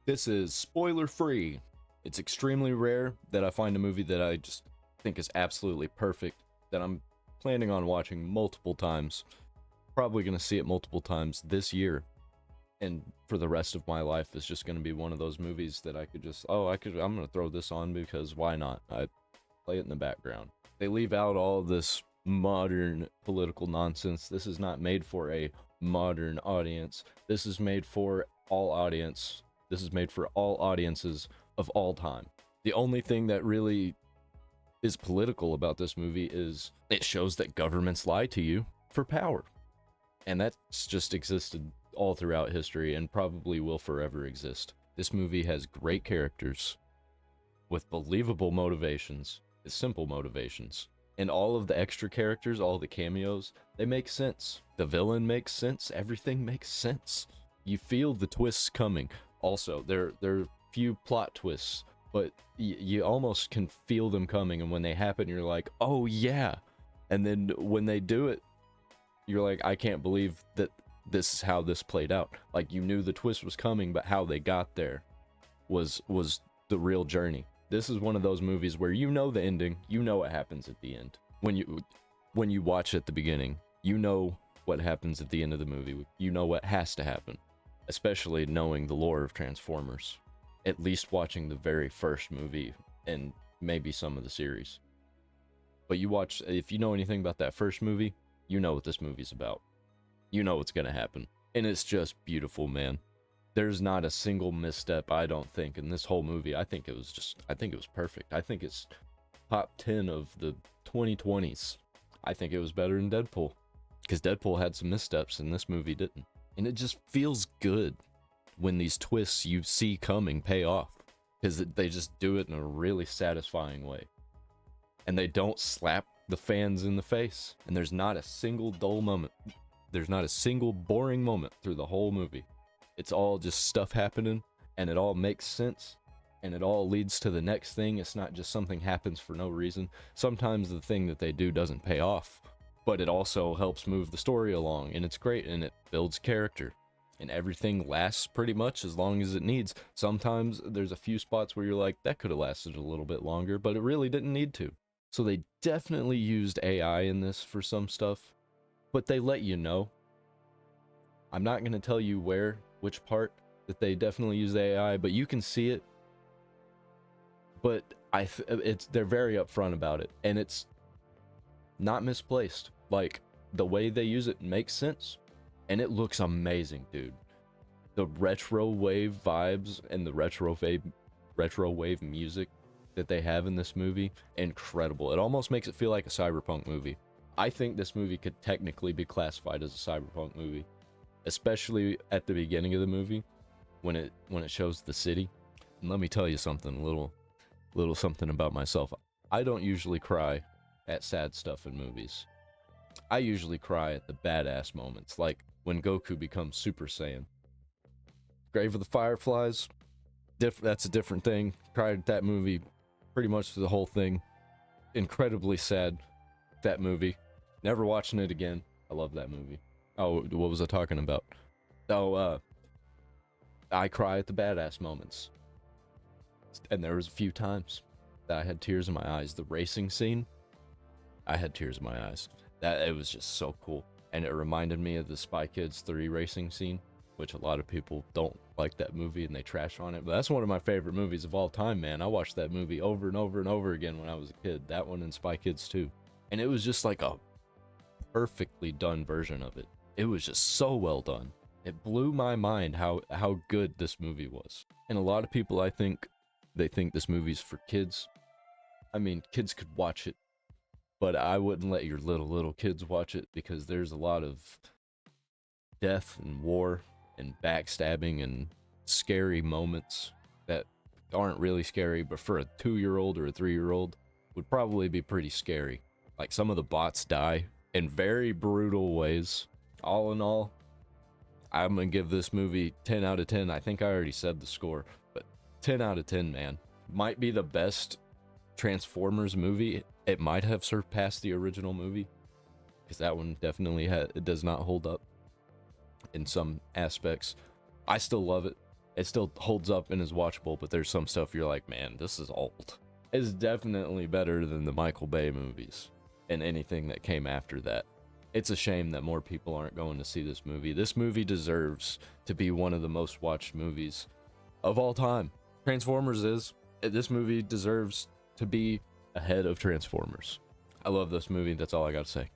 This is spoiler free. It's extremely rare that I find a movie that I just think is absolutely perfect, that I'm planning on watching multiple times. Probably going to see it multiple times this year. And for the rest of my life, it's just going to be one of those movies that I could just, I'm going to throw this on because why not? I play it in the background. They leave out all this modern political nonsense. This is not made for a modern audience. This is made for all audience. This is made for all audiences of all time. The only thing that really is political about this movie is it shows that governments lie to you for power. And that's just existed all throughout history and probably will forever exist. This movie has great characters with believable motivations, simple motivations. And all of the extra characters, all the cameos, they make sense. The villain makes sense. Everything makes sense. You feel the twists coming. Also, there are few plot twists, but you almost can feel them coming. And when they happen, you're like, oh yeah. And then when they do it, you're like, I can't believe that this is how this played out. Like, you knew the twist was coming, but how they got there was the real journey. This is one of those movies where you know the ending, you know what happens at the end. When you watch at the beginning, you know what happens at the end of the movie. You know what has to happen, especially knowing the lore of Transformers. At least watching the very first movie and maybe some of the series. But you watch, if you know anything about that first movie, you know what this movie's about. You know what's gonna happen. And it's just beautiful, man. There's not a single misstep, I don't think, in this whole movie. I think it was perfect. I think it's top 10 of the 2020s. I think it was better than Deadpool. Because Deadpool had some missteps and this movie didn't. And it just feels good when these twists you see coming pay off. Because they just do it in a really satisfying way. And they don't slap the fans in the face. And there's not a single dull moment. There's not a single boring moment through the whole movie. It's all just stuff happening, and it all makes sense, and it all leads to the next thing. It's not just something happens for no reason. Sometimes the thing that they do doesn't pay off, but it also helps move the story along, and it's great, and it builds character. And everything lasts pretty much as long as it needs. Sometimes there's a few spots where you're like, that could have lasted a little bit longer, but it really didn't need to. So they definitely used AI in this for some stuff, but they let you know. I'm not going to tell you which part that they definitely use AI, but you can see it. But they're very upfront about it, and it's not misplaced. Like, the way they use it makes sense, and it looks amazing, dude. The retro wave vibes and the retro wave music that they have in this movie, incredible. It almost makes it feel like a cyberpunk movie. I think this movie could technically be classified as a cyberpunk movie, especially at the beginning of the movie when it shows the city. And let me tell you something, a little something about myself. I don't usually cry at sad stuff in movies. I usually cry at the badass moments, like when Goku becomes Super Saiyan. Grave of the Fireflies, that's a different thing. Cried at that movie pretty much through the whole thing. Incredibly sad, that movie. Never watching it again. I love that movie. Oh, what was I talking about? Oh, I cry at the badass moments. And there was a few times that I had tears in my eyes. The racing scene, I had tears in my eyes. It was just so cool. And it reminded me of the Spy Kids 3 racing scene, which a lot of people don't like that movie and they trash on it. But that's one of my favorite movies of all time, man. I watched that movie over and over and over again when I was a kid. That one and Spy Kids 2. And it was just like a perfectly done version of it. It was just so well done. It blew my mind how good this movie was. And a lot of people, I think, they think this movie's for kids. I mean, kids could watch it, but I wouldn't let your little kids watch it because there's a lot of death and war and backstabbing and scary moments that aren't really scary, but for a 2-year-old or a 3-year-old would probably be pretty scary. Like, some of the bots die in very brutal ways. All in all, I'm gonna give this movie 10 out of 10. I think I already said the score, but 10 out of 10, man. Might be the best Transformers movie. It might have surpassed the original movie, because that one definitely it does not hold up in some aspects. I still love it. it still holds up and is watchable, but there's some stuff you're like, man, this is old. It's definitely better than the Michael Bay movies and anything that came after that. It's a shame that more people aren't going to see this movie. This movie deserves to be one of the most watched movies of all time. Transformers is. This movie deserves to be ahead of Transformers. I love this movie. That's all I got to say.